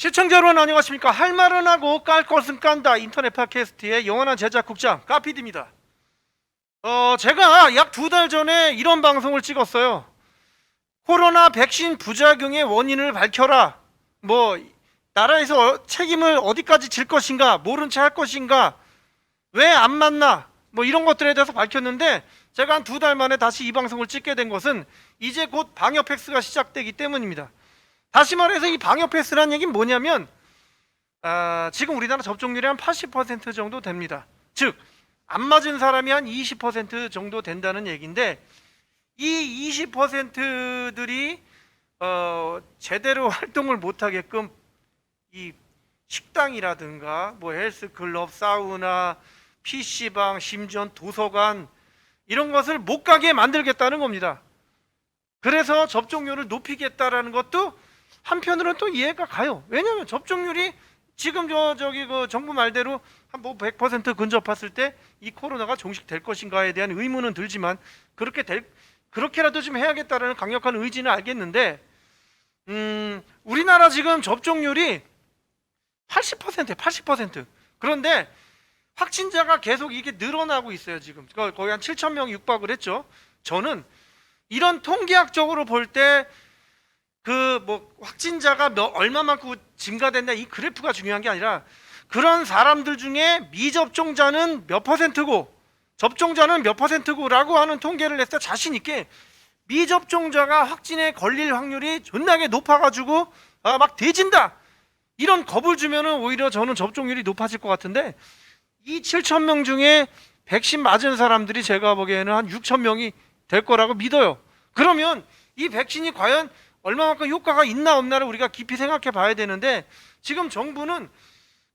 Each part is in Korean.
시청자 여러분 안녕하십니까. 할 말은 하고 깔 것은 깐다 인터넷 팟캐스트의 영원한 제작국장 까피디입니다. 제가 약 2달 전에 이런 방송을 찍었어요. 코로나 백신 부작용의 원인을 밝혀라. 나라에서 책임을 어디까지 질 것인가, 모른 채 할 것인가, 왜 안 맞나, 이런 것들에 대해서 밝혔는데, 제가 한 2달 만에 다시 이 방송을 찍게 된 것은 이제 곧 방역 패스가 시작되기 때문입니다. 다시 말해서 이 방역 패스라는 얘기는 뭐냐면, 지금 우리나라 접종률이 한 80% 정도 됩니다. 즉 안 맞은 사람이 한 20% 정도 된다는 얘기인데, 이 20%들이 제대로 활동을 못하게끔 이 식당이라든가 헬스클럽, 사우나, PC방, 심지어 도서관 이런 것을 못 가게 만들겠다는 겁니다. 그래서 접종률을 높이겠다라는 것도 한편으로는 또 이해가 가요. 왜냐하면 접종률이 지금 그 정부 말대로 한 100% 근접했을 때 이 코로나가 종식될 것인가에 대한 의문은 들지만, 그렇게라도 좀 해야겠다라는 강력한 의지는 알겠는데, 우리나라 지금 접종률이 80%, 80%. 그런데 확진자가 계속 이게 늘어나고 있어요. 지금 거의 한 7천 명이 육박을 했죠. 저는 이런 통계학적으로 볼 때 확진자가 얼마만큼 증가된다 이 그래프가 중요한 게 아니라, 그런 사람들 중에 미접종자는 몇 퍼센트고 접종자는 몇 퍼센트고라고 하는 통계를 냈을 때 자신 있게 미접종자가 확진에 걸릴 확률이 존나게 높아가지고 막 대진다 이런 겁을 주면은 오히려 저는 접종률이 높아질 것 같은데, 이 7천 명 중에 백신 맞은 사람들이 제가 보기에는 한 6천 명이 될 거라고 믿어요. 그러면 이 백신이 과연 얼마만큼 효과가 있나 없나를 우리가 깊이 생각해 봐야 되는데, 지금 정부는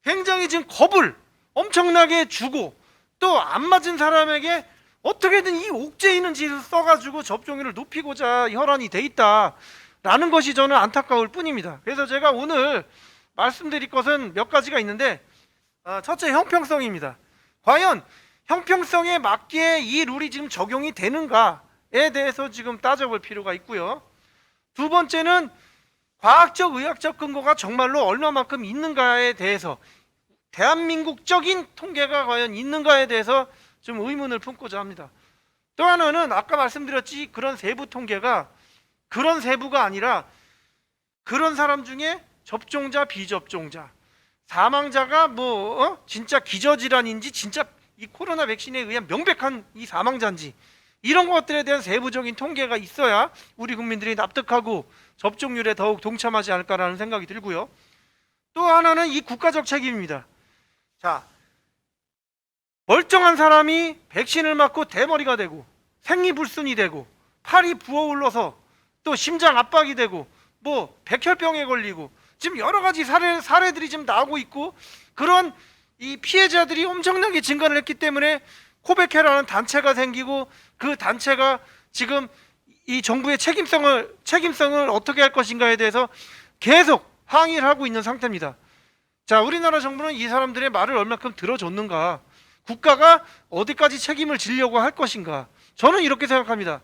굉장히 지금 겁을 엄청나게 주고, 또 안 맞은 사람에게 어떻게든 이 옥죄 있는 짓을 써가지고 접종률을 높이고자 혈안이 돼 있다라는 것이 저는 안타까울 뿐입니다. 그래서 제가 오늘 말씀드릴 것은 몇 가지가 있는데, 첫째, 형평성입니다. 과연 형평성에 맞게 이 룰이 지금 적용이 되는가에 대해서 지금 따져볼 필요가 있고요. 두 번째는 과학적, 의학적 근거가 정말로 얼마만큼 있는가에 대해서, 대한민국적인 통계가 과연 있는가에 대해서 좀 의문을 품고자 합니다. 또 하나는 아까 말씀드렸지, 그런 세부 통계가 그런 세부가 아니라 그런 사람 중에 접종자, 비접종자, 사망자가 진짜 기저질환인지 진짜 이 코로나 백신에 의한 명백한 이 사망자인지, 이런 것들에 대한 세부적인 통계가 있어야 우리 국민들이 납득하고 접종률에 더욱 동참하지 않을까라는 생각이 들고요. 또 하나는 이 국가적 책임입니다. 자, 멀쩡한 사람이 백신을 맞고 대머리가 되고 생리불순이 되고 팔이 부어올라서 또 심장 압박이 되고 백혈병에 걸리고 지금 여러 가지 사례들이 지금 나오고 있고, 그런 이 피해자들이 엄청나게 증가를 했기 때문에 코백해라는 단체가 생기고, 그 단체가 지금 이 정부의 책임성을 어떻게 할 것인가에 대해서 계속 항의를 하고 있는 상태입니다. 자, 우리나라 정부는 이 사람들의 말을 얼마큼 들어줬는가, 국가가 어디까지 책임을 지려고 할 것인가, 저는 이렇게 생각합니다.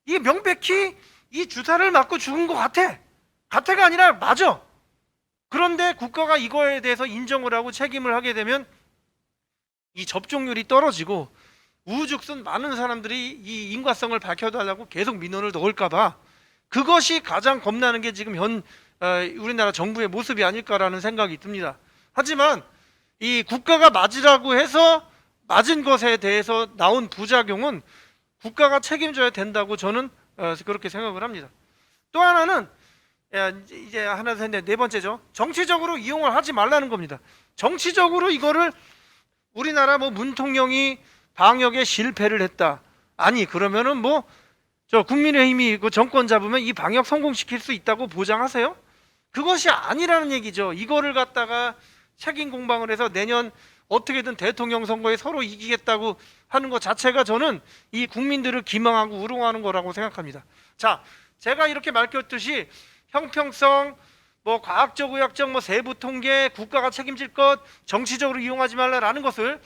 이게 명백히 이 주사를 맞고 죽은 것 같아가 아니라 맞아. 그런데 국가가 이거에 대해서 인정을 하고 책임을 하게 되면 이 접종률이 떨어지고 우후죽순 많은 사람들이 이 인과성을 밝혀달라고 계속 민원을 넣을까봐, 그것이 가장 겁나는 게 지금 우리나라 정부의 모습이 아닐까라는 생각이 듭니다. 하지만 이 국가가 맞으라고 해서 맞은 것에 대해서 나온 부작용은 국가가 책임져야 된다고 저는 그렇게 생각을 합니다. 또 하나는 이제 하나, 둘, 셋, 네 번째죠. 정치적으로 이용을 하지 말라는 겁니다. 정치적으로 이거를 우리나라 문통령이 방역에 실패를 했다, 아니 그러면은 국민의힘이 그 정권 잡으면 이 방역 성공시킬 수 있다고 보장하세요? 그것이 아니라는 얘기죠. 이거를 갖다가 책임 공방을 해서 내년 어떻게든 대통령 선거에 서로 이기겠다고 하는 것 자체가 저는 이 국민들을 기망하고 우롱하는 거라고 생각합니다. 자, 제가 이렇게 밝혔듯이 형평성, 과학적, 의학적, 세부 통계, 국가가 책임질 것, 정치적으로 이용하지 말라라는 것을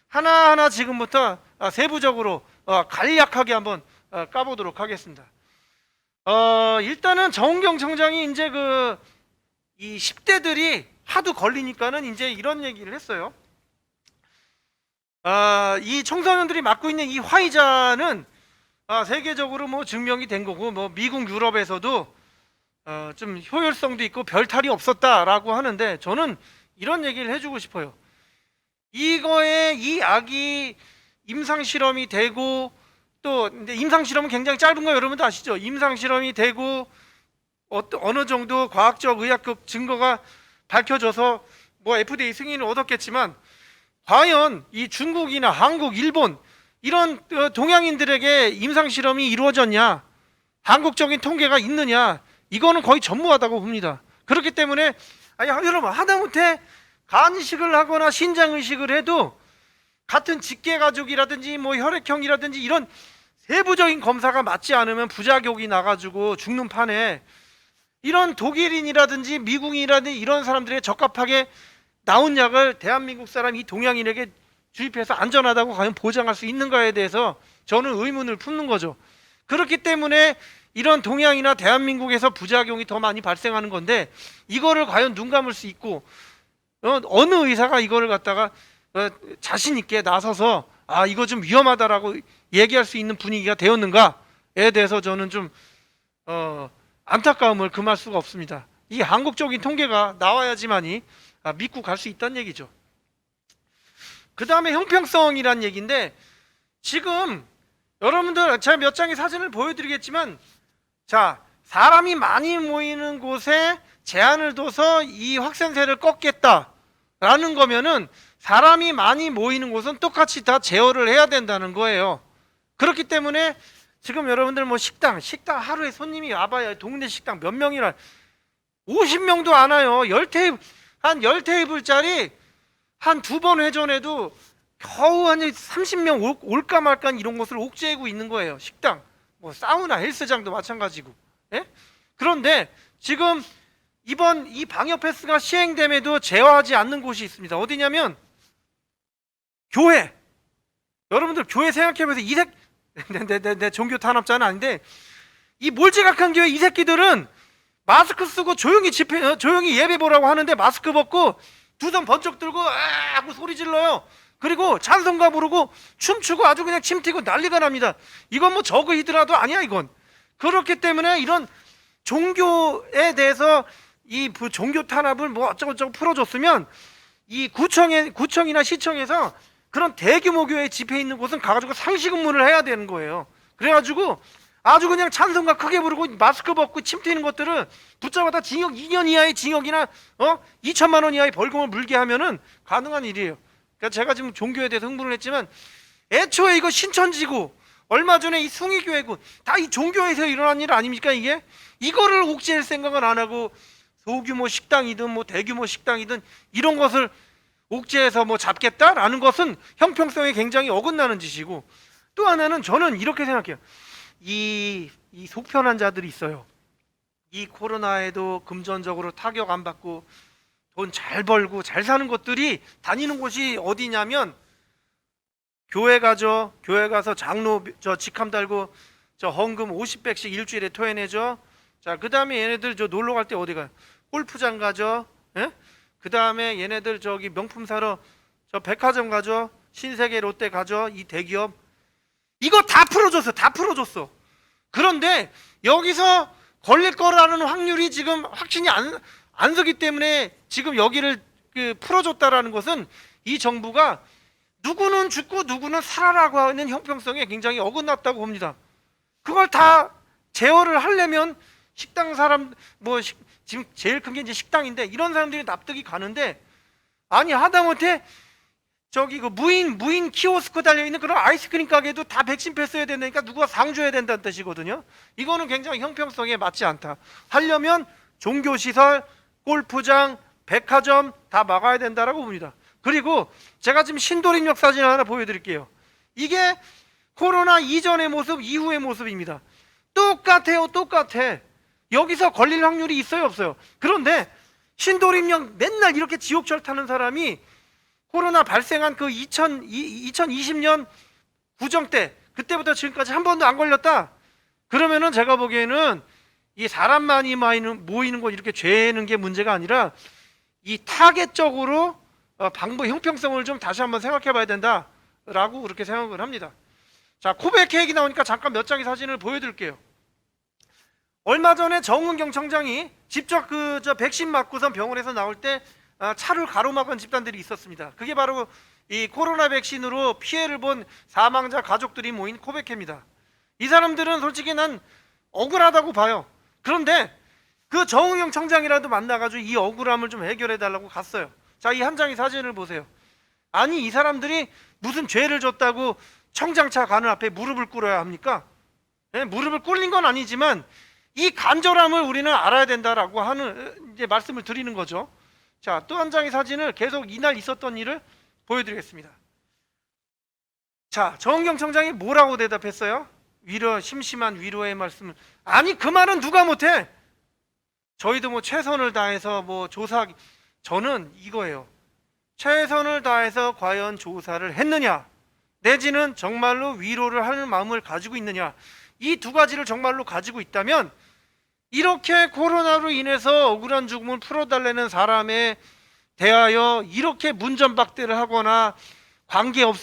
하나하나 지금부터 세부적으로 간략하게 한번 까보도록 하겠습니다. 일단은 정은경 청장이 이제 이 10대들이 하도 걸리니까는 이제 이런 얘기를 했어요. 이 청소년들이 맞고 있는 이 화이자는 세계적으로 뭐 증명이 된 거고, 뭐 미국 유럽에서도 좀 효율성도 있고 별탈이 없었다라고 하는데, 저는 이런 얘기를 해주고 싶어요. 이거에 이 약이 임상 실험이 되고, 또 근데 임상 실험은 굉장히 짧은 거 여러분도 아시죠? 임상 실험이 되고 어느 정도 과학적 의학적 증거가 밝혀져서 뭐 FDA 승인을 얻었겠지만, 과연 이 중국이나 한국, 일본 이런 동양인들에게 임상 실험이 이루어졌냐, 한국적인 통계가 있느냐, 이거는 거의 전무하다고 봅니다. 그렇기 때문에 여러분, 하다못해 간이식을 하거나 신장 의식을 해도 같은 직계 가족이라든지 뭐 혈액형이라든지 이런 세부적인 검사가 맞지 않으면 부작용이 나가지고 죽는 판에, 이런 독일인이라든지 미국인이라든지 이런 사람들에 적합하게 나온 약을 대한민국 사람 이 동양인에게 주입해서 안전하다고 과연 보장할 수 있는가에 대해서 저는 의문을 품는 거죠. 그렇기 때문에 이런 동양이나 대한민국에서 부작용이 더 많이 발생하는 건데, 이거를 과연 눈 감을 수 있고 어느 의사가 이거를 갖다가 자신 있게 나서서 이거 좀 위험하다라고 얘기할 수 있는 분위기가 되었는가에 대해서 저는 좀 안타까움을 금할 수가 없습니다. 이 한국적인 통계가 나와야지만이 믿고 갈 수 있다는 얘기죠. 그 다음에 형평성이란 얘기인데, 지금 여러분들 제가 몇 장의 사진을 보여드리겠지만, 자, 사람이 많이 모이는 곳에 제한을 둬서 이 확산세를 꺾겠다라는 거면은 사람이 많이 모이는 곳은 똑같이 다 제어를 해야 된다는 거예요. 그렇기 때문에 지금 여러분들 뭐 식당 하루에 손님이 와봐야 동네 식당 몇 명이나, 50명도 안 와요. 한 10테이블짜리 한 두 번 회전해도 겨우 한 30명 올까 말까 이런 곳을 옥죄고 있는 거예요. 식당, 뭐 사우나, 헬스장도 마찬가지고. 예? 그런데 지금 이번 이 방역 패스가 시행됨에도 제어하지 않는 곳이 있습니다. 어디냐면 교회. 여러분들 교회 생각해보세요. 내 종교 탄압자는 아닌데, 이 몰지각한 교회 이 새끼들은 마스크 쓰고 조용히 예배 보라고 하는데 마스크 벗고 두 손 번쩍 들고 하고 소리 질러요. 그리고 찬송가 부르고 춤추고 아주 그냥 침 튀고 난리가 납니다. 이건 뭐 저그 히드라도 아니야 이건. 그렇기 때문에 이런 종교에 대해서 이 종교 탄압을 뭐 어쩌고저쩌고 풀어줬으면, 이 구청이나 시청에서 그런 대규모 교회 집회 있는 곳은 가가지고 상시근무를 해야 되는 거예요. 그래가지고 아주 그냥 찬송가 크게 부르고 마스크 벗고 침 튀는 것들은 붙잡아다 징역 2년 이하의 징역이나 2천만 원 이하의 벌금을 물게 하면은 가능한 일이에요. 그러니까 제가 지금 종교에 대해서 흥분을 했지만, 애초에 이거 신천지고 얼마 전에 이 숭의교회고 다 이 종교에서 일어난 일 아닙니까? 이거를 옥죄할 생각은 안 하고 소규모 식당이든 뭐 대규모 식당이든 이런 것을 옥죄해서 뭐 잡겠다라는 것은 형평성에 굉장히 어긋나는 짓이고, 또 하나는 저는 이렇게 생각해요. 이 속편한 자들이 있어요. 이 코로나에도 금전적으로 타격 안 받고 돈 잘 벌고 잘 사는 것들이 다니는 곳이 어디냐면, 교회 가죠. 교회 가서 장로 직함 달고 헌금 50백씩 일주일에 토해내죠. 자, 그 다음에 얘네들 놀러 갈 때 어디 가요? 골프장 가죠. 예? 그 다음에 얘네들 명품 사러 백화점 가죠. 신세계, 롯데 가죠. 이 대기업 이거 다 풀어줬어. 그런데 여기서 걸릴 거라는 확률이 지금 확신이 안 서기 때문에 지금 여기를 풀어줬다라는 것은 이 정부가 누구는 죽고 누구는 살아라고 하는 형평성에 굉장히 어긋났다고 봅니다. 그걸 다 제어를 하려면 식당 사람 지금 제일 큰 게 이제 식당인데, 이런 사람들이 납득이 가는데, 아니 하다못해 그 무인 키오스크 달려있는 그런 아이스크림 가게도 다 백신 패스해야 된다니까 누가 상주해야 된다는 뜻이거든요. 이거는 굉장히 형평성에 맞지 않다. 하려면 종교시설, 골프장, 백화점 다 막아야 된다라고 봅니다. 그리고 제가 지금 신도림역 사진 하나 보여드릴게요. 이게 코로나 이전의 모습, 이후의 모습입니다. 똑같아요. 여기서 걸릴 확률이 있어요, 없어요? 그런데 신도림역 맨날 이렇게 지옥철 타는 사람이 코로나 발생한 그 2020년 구정 때, 그때부터 지금까지 한 번도 안 걸렸다. 그러면은 제가 보기에는 이 사람 많이 모이는 거 이렇게 죄는 게 문제가 아니라 이 타겟적으로 방법 형평성을 좀 다시 한번 생각해 봐야 된다라고 그렇게 생각을 합니다. 자, 코베 얘기 나오니까 잠깐 몇 장의 사진을 보여드릴게요. 얼마 전에 정은경 청장이 직접 저 백신 맞고선 병원에서 나올 때 차를 가로막은 집단들이 있었습니다. 그게 바로 이 코로나 백신으로 피해를 본 사망자 가족들이 모인 코베케입니다. 이 사람들은 솔직히 난 억울하다고 봐요. 그런데 그 정은경 청장이라도 만나가지고 이 억울함을 좀 해결해 달라고 갔어요. 자, 이 한 장의 사진을 보세요. 아니, 이 사람들이 무슨 죄를 졌다고 청장차 가는 앞에 무릎을 꿇어야 합니까? 네, 무릎을 꿇린 건 아니지만 이 간절함을 우리는 알아야 된다라고 하는 이제 말씀을 드리는 거죠. 자, 또 한 장의 사진을 계속 이날 있었던 일을 보여드리겠습니다. 자, 정은경 청장이 뭐라고 대답했어요? 심심한 위로의 말씀을. 아니, 그 말은 누가 못해? 저희도 뭐 최선을 다해서 뭐 저는 이거예요. 최선을 다해서 과연 조사를 했느냐, 내지는 정말로 위로를 하는 마음을 가지고 있느냐, 이 두 가지를 정말로 가지고 있다면 이렇게 코로나로 인해서 억울한 죽음을 풀어달라는 사람에 대하여 이렇게 문전박대를 하거나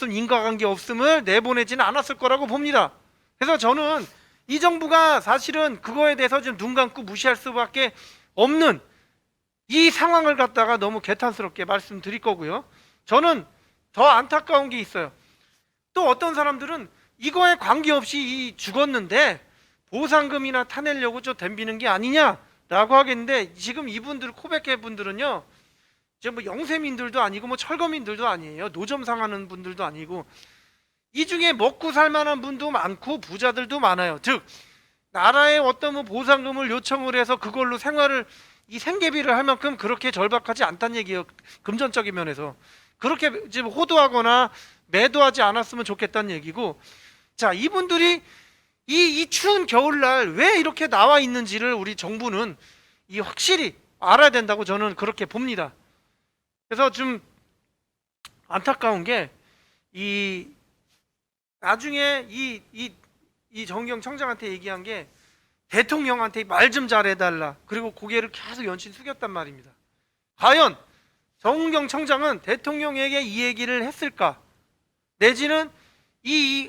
인과관계 없음을 내보내지는 않았을 거라고 봅니다. 그래서 저는 이 정부가 사실은 그거에 대해서 좀 눈 감고 무시할 수밖에 없는 이 상황을 갖다가 너무 개탄스럽게 말씀드릴 거고요. 저는 더 안타까운 게 있어요. 또 어떤 사람들은 이거에 관계없이 죽었는데 보상금이나 타내려고 좀 덤비는 게 아니냐라고 하겠는데, 지금 이분들 코베케 분들은요, 이제 뭐 영세민들도 아니고 뭐 철거민들도 아니에요. 노점 상하는 분들도 아니고, 이 중에 먹고 살 만한 분도 많고 부자들도 많아요. 즉 나라에 어떤 뭐 보상금을 요청을 해서 그걸로 이 생계비를 할 만큼 그렇게 절박하지 않다는 얘기예요. 금전적인 면에서 그렇게 지금 호도하거나 매도하지 않았으면 좋겠다는 얘기고, 자, 이분들이 이 추운 겨울날 왜 이렇게 나와 있는지를 우리 정부는 확실히 알아야 된다고 저는 그렇게 봅니다. 그래서 좀 안타까운 게 나중에 이 정경 청장한테 얘기한 게 대통령한테 말 좀 잘해달라, 그리고 고개를 계속 연신 숙였단 말입니다. 과연 정경 청장은 대통령에게 이 얘기를 했을까? 내지는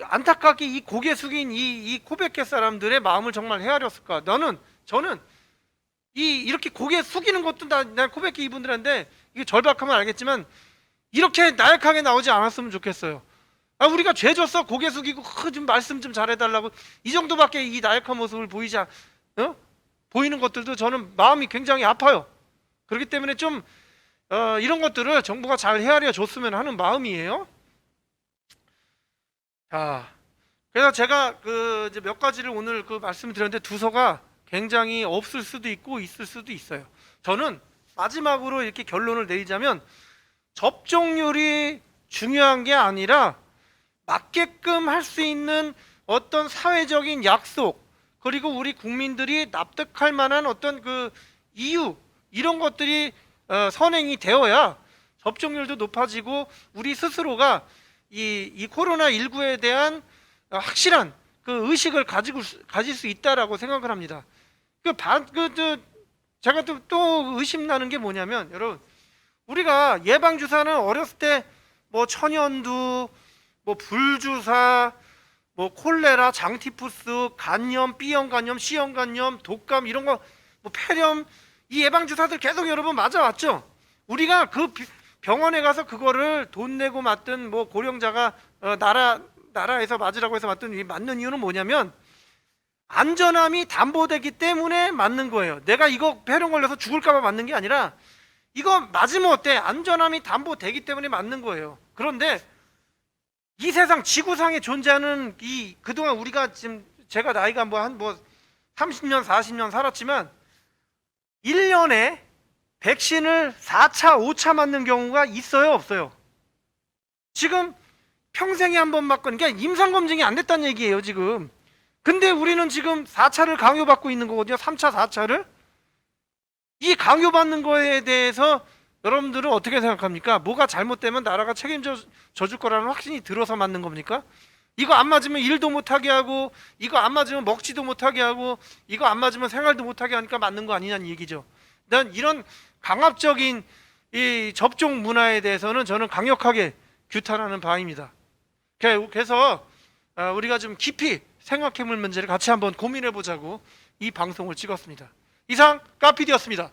안타깝게 이 고개 숙인 이 코베케 사람들의 마음을 정말 헤아렸을까? 저는 이렇게 고개 숙이는 것도 난 코베케 이분들한테 이게 절박하면 알겠지만 이렇게 나약하게 나오지 않았으면 좋겠어요. 우리가 죄 졌어, 고개 숙이고 좀 말씀 좀 잘해달라고, 이 정도밖에 이 나약한 모습을 보이는 것들도 저는 마음이 굉장히 아파요. 그렇기 때문에 좀 이런 것들을 정부가 잘 헤아려 줬으면 하는 마음이에요. 자, 그래서 제가 이제 몇 가지를 오늘 말씀을 드렸는데 두서가 굉장히 없을 수도 있고 있을 수도 있어요. 저는 마지막으로 이렇게 결론을 내리자면 접종률이 중요한 게 아니라 맞게끔 할 수 있는 어떤 사회적인 약속, 그리고 우리 국민들이 납득할 만한 어떤 이유, 이런 것들이 선행이 되어야 접종률도 높아지고 우리 스스로가 이 코로나19에 대한 확실한 의식을 가질 수 있다라고 생각을 합니다. 제가 또 의심나는 게 뭐냐면, 여러분, 우리가 예방주사는 어렸을 때 뭐 천연두, 뭐 불주사, 뭐 콜레라, 장티푸스, 간염, B형 간염, C형 간염, 독감, 이런 거, 뭐 폐렴, 이 예방주사들 계속 여러분 맞아왔죠. 우리가 병원에 가서 그거를 돈 내고 맞든 뭐 고령자가 나라에서 맞으라고 해서 맞는 이유는 뭐냐면 안전함이 담보되기 때문에 맞는 거예요. 내가 이거 폐렴 걸려서 죽을까 봐 맞는 게 아니라 이거 맞으면 어때? 안전함이 담보되기 때문에 맞는 거예요. 그런데 이 세상 지구상에 존재하는 그동안 우리가 지금 제가 나이가 한 30년 40년 살았지만 1년에 백신을 4차 5차 맞는 경우가 있어요, 없어요? 지금 평생에 한 번 맞고, 그러니까 임상검증이 안 됐다는 얘기예요 지금. 근데 우리는 지금 4차를 강요받고 있는 거거든요. 3차 4차를. 이 강요받는 거에 대해서 여러분들은 어떻게 생각합니까? 뭐가 잘못되면 나라가 책임져 줄 거라는 확신이 들어서 맞는 겁니까? 이거 안 맞으면 일도 못하게 하고, 이거 안 맞으면 먹지도 못하게 하고, 이거 안 맞으면 생활도 못하게 하니까 맞는 거 아니냐는 얘기죠. 난 이런 강압적인 이 접종 문화에 대해서는 저는 강력하게 규탄하는 바입니다. 그래서 우리가 좀 깊이 생각해볼 문제를 같이 한번 고민해 보자고 이 방송을 찍었습니다. 이상 까피디였습니다.